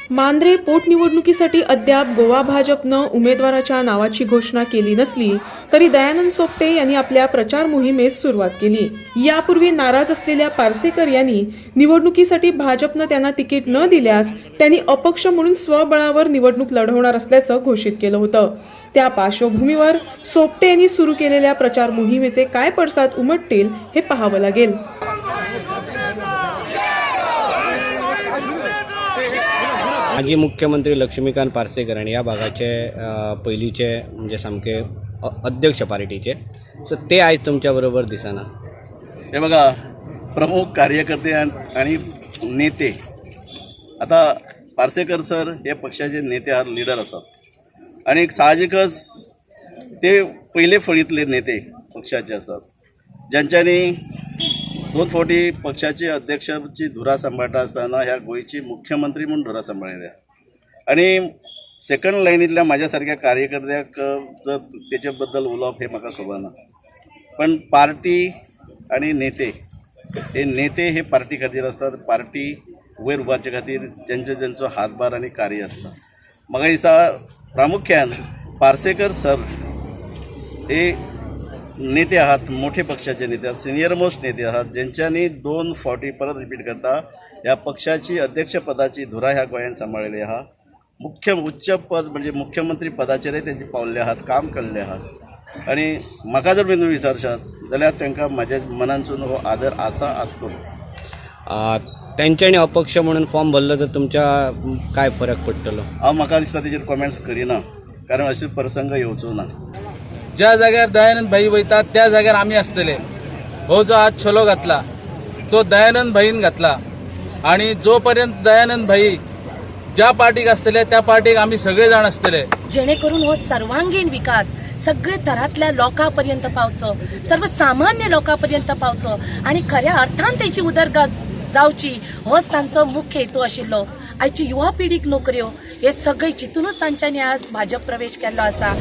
मांद्रे पोटनिवडणुकीसाठी अद्याप गोवा भाजपनं उमेदवाराच्या नावाची घोषणा केली नसली तरी दयानंद सोपटे यांनी आपल्या प्रचार मोहिमेस सुरुवात केली। यापूर्वी नाराज असलेल्या पार्सेकर यांनी निवडणुकीसाठी भाजपनं त्यांना तिकीट न दिल्यास त्यांनी अपक्ष म्हणून स्वबळावर निवडणूक लढवणार असल्याचं घोषित केलं होतं। त्या पार्श्वभूमीवर सोपटे यांनी सुरू केलेल्या प्रचार मोहिमेचे काय पडसाद उमटतील हे पाहावं लागेल। माजी मुख्यमंत्री लक्ष्मीकांत पार्सेकर आणि या भागाचे पहिलीचे म्हणजे सामके अध्यक्ष पार्टीचे सो ते आज तुमच्या बरोबर दिसना। हे बघा, प्रमुख कार्यकर्ते आणि नेते, आता पार्सेकर सर हे पक्षाचे नेते आहात, लीडर असतात आणि साहजिकच ते पहिले फळीतले नेते पक्षाचे असतात ज्यांच्यानी 2 फावटी पक्षाचे अध्यक्षाची धुरा सांभाळटा असताना ह्या गोयची मुख्यमंत्री म्हणून धुरा सांभाळल्या आणि सेकंड लाईनीतल्या माझ्यासारख्या कार्यकर्त्याक जर त्याच्याबद्दल उलोवप हे म्हाका शोभना। पण पार्टी आणि नेते हे पार्टी खातीर असतात, पार्टी वयर उबारचे खातीर ज्यांचो हातभार आणि कार्य असता। म्हाका दिसता प्रामुख्यान पार्सेकर सर हे नेते आहात, मोठे पक्षाचे नेते आहात, सिनियर मोस्ट नेते आहात, ज्यांच्यानी 2 फावटी परत रिपीट करता ह्या पक्षाची अध्यक्षपदाची धुरा ह्या गोंयांत सांबाळिल्ली आहा। उच्च पद म्हणजे मुख्यमंत्री पदाचेरय तेंचे पावल्ले आहात, काम केल्ले आहात आणि म्हाका जर तुम्ही विचारशात जाल्यार तांकां म्हाज्या मनानसून हो आदर आसतो। त्यांच्यानी अपक्ष म्हणून फॉर्म भरलो तर तुमच्या काय फरक पडटलो? म्हाका दिसता तेजेर कमेंट्स करिना, कारण असे प्रसंग येवचो ना। ज्या जाग्यार दयानंद भाई वयतात त्या जाग्यार आमी आसतले। हो जो आज छलो घातला तो दयानंद भाईन घातला आणि जोपर्यंत दयानंद भाई ज्या पार्टीक आसतले त्या पार्टीक आमी सगळे जाण आसतले, जेणेकरून हो सर्वांगीण विकास सगळे तरातल्या लोकांपर्यंत पावचो, सर्वसामान्य लोकांपर्यंत पावचो आणि खऱ्या अर्थान त्याची उदरगत जावची होच तांचो मुख्य हेतू आशिल्लो। आयची युवा पिढीक नोकऱ्यो हे सगळे चिंतूनच तांच्यांनी आज भाजप प्रवेश केल्लो आसा।